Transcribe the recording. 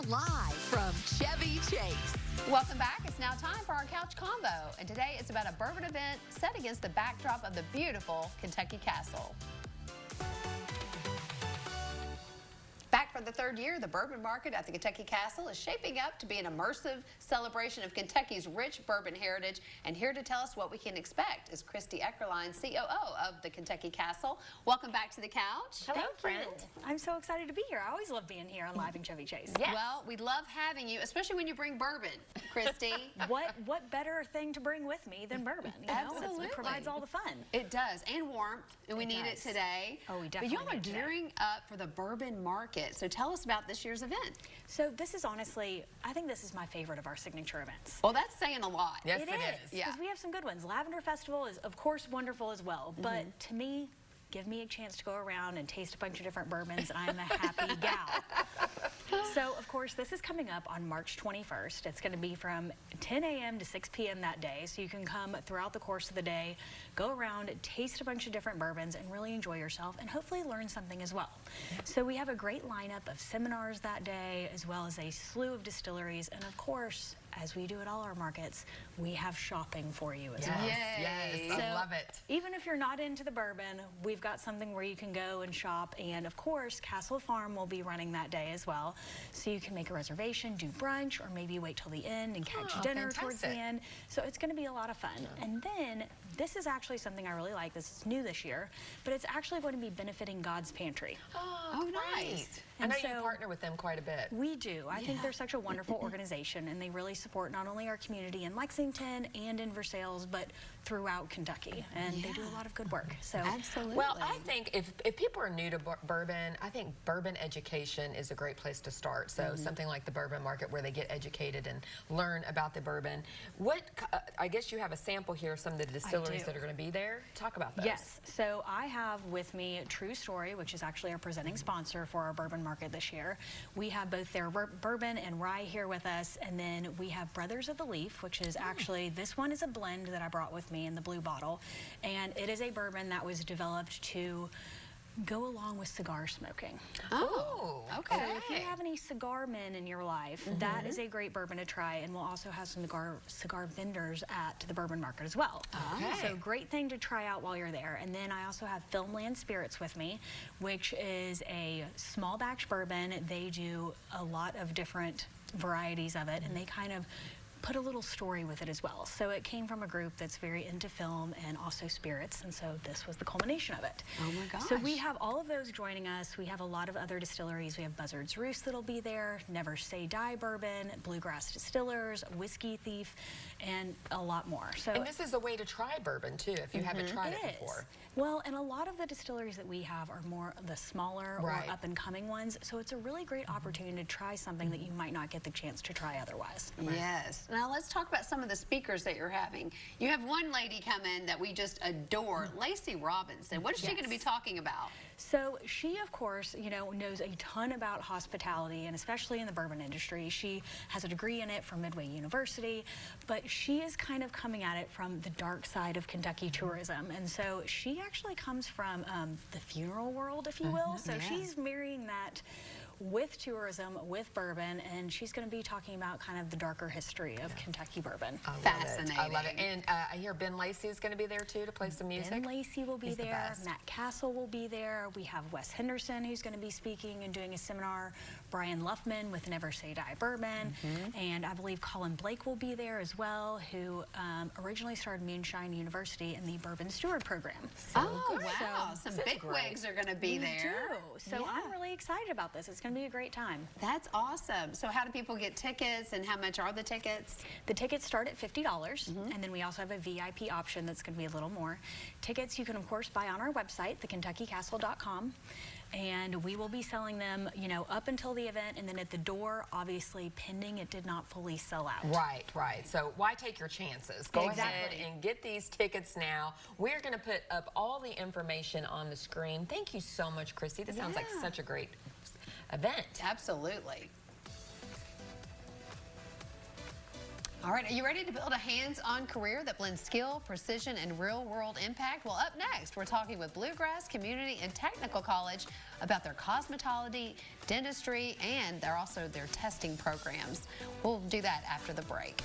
Live from Chevy Chase. Welcome back. It's now time for our couch combo. And today it's about a bourbon event set against the backdrop of the beautiful Kentucky Castle. Back for the third year, the Bourbon Market at the Kentucky Castle is shaping up to be an immersive celebration of Kentucky's rich bourbon heritage. And here to tell us what we can expect is Christy Eckerline, COO of the Kentucky Castle. Welcome back to the couch. Hello, friend. I'm so excited to be here. I always love being here on Live in Chevy Chase. Yes. Well, we love having you, especially when you bring bourbon, Christy. What better thing to bring with me than bourbon? You know? Absolutely. It provides all the fun. It does, and warmth, and we need it today. Oh, we definitely But y'all are gearing up for the Bourbon Market. So tell us about this year's event. So this is honestly, I think this is my favorite of our signature events. Well, that's saying a lot. Yes, it is. Yeah. Because we have some good ones. Lavender Festival is, of course, wonderful as well. But to me, give me a chance to go around and taste a bunch of different bourbons, and I'm a happy gal. So, of course, this is coming up on March 21st. It's going to be from 10 a.m. to 6 p.m. that day, so you can come throughout the course of the day, go around, taste a bunch of different bourbons, and really enjoy yourself, and hopefully learn something as well. So we have a great lineup of seminars that day, as well as a slew of distilleries, and of course, as we do at all our markets, we have shopping for you as well. Yes, I love it. Even if you're not into the bourbon, we've got something where you can go and shop, and of course, Castle Farm will be running that day as well. So you can make a reservation, do brunch, or maybe wait till the end and catch dinner towards the end. So it's going to be a lot of fun. And then, this is actually something I really like. This is new this year, but it's actually going to be benefiting God's Pantry. Oh, nice. I know you partner with them quite a bit. We do. I think they're such a wonderful organization, and they really support not only our community in Lexington and in Versailles, but throughout Kentucky. And they do a lot of good work. So absolutely. Well, I think if people are new to bourbon, I think bourbon education is a great place to start. So something like the Bourbon Market where they get educated and learn about the bourbon. What, I guess you have a sample here of some of the distilleries that are going to be there. Talk about those. Yes. So I have with me True Story, which is actually our presenting sponsor for our Bourbon Market this year. We have both their bourbon and rye here with us, and then we have Brothers of the Leaf, which is actually, this one is a blend that I brought with me in the blue bottle, and it is a bourbon that was developed to go along with cigar smoking. Oh, okay. So if you have any cigar men in your life, that is a great bourbon to try, and we'll also have some cigar vendors at the Bourbon Market as well. So great thing to try out while you're there. And then I also have Filmland Spirits with me, which is a small batch bourbon. They do a lot of different varieties of it, and they kind of put a little story with it as well. So it came from a group that's very into film and also spirits, and so this was the culmination of it. Oh my gosh. So we have all of those joining us. We have a lot of other distilleries. We have Buzzard's Roost that'll be there, Never Say Die Bourbon, Bluegrass Distillers, Whiskey Thief, and a lot more. So, and this is a way to try bourbon too, if you haven't tried it before. Well, and a lot of the distilleries that we have are more the smaller or up-and-coming ones, so it's a really great opportunity to try something that you might not get the chance to try otherwise. Yes. Now let's talk about some of the speakers that you're having. You have one lady come in that we just adore, Lacey Robinson. What is she going to be talking about? So she, of course, you know, knows a ton about hospitality, and especially in the bourbon industry. She has a degree in it from Midway University, but she is kind of coming at it from the dark side of Kentucky tourism. And so she actually comes from the funeral world, if you will. So she's marrying that with tourism, with bourbon, and she's going to be talking about kind of the darker history of Kentucky bourbon. Fascinating. I love it. And I hear Ben Lacey is going to be there too to play some music. Ben Lacey will be there. Matt Castle will be there. We have Wes Henderson who's going to be speaking and doing a seminar. Brian Luffman with Never Say Die Bourbon. And I believe Colin Blake will be there as well, who originally started Moonshine University in the Bourbon Steward program. So wow. Some bigwigs are going to be there. So I'm really excited about this. It's going to be a great time. That's awesome. So how do people get tickets, and how much are the tickets? The tickets start at $50, and then we also have a VIP option that's going to be a little more. Tickets you can, of course, buy on our website, thekentuckycastle.com. And we will be selling them, you know, up until the event, and then at the door, obviously, pending it did not fully sell out. Right. So why take your chances? Go ahead and get these tickets now. We're going to put up all the information on the screen. Thank you so much, Christy. This sounds like such a great event. Absolutely. All right, are you ready to build a hands-on career that blends skill, precision, and real-world impact? Well, up next, we're talking with Bluegrass Community and Technical College about their cosmetology, dentistry, and their testing programs. We'll do that after the break.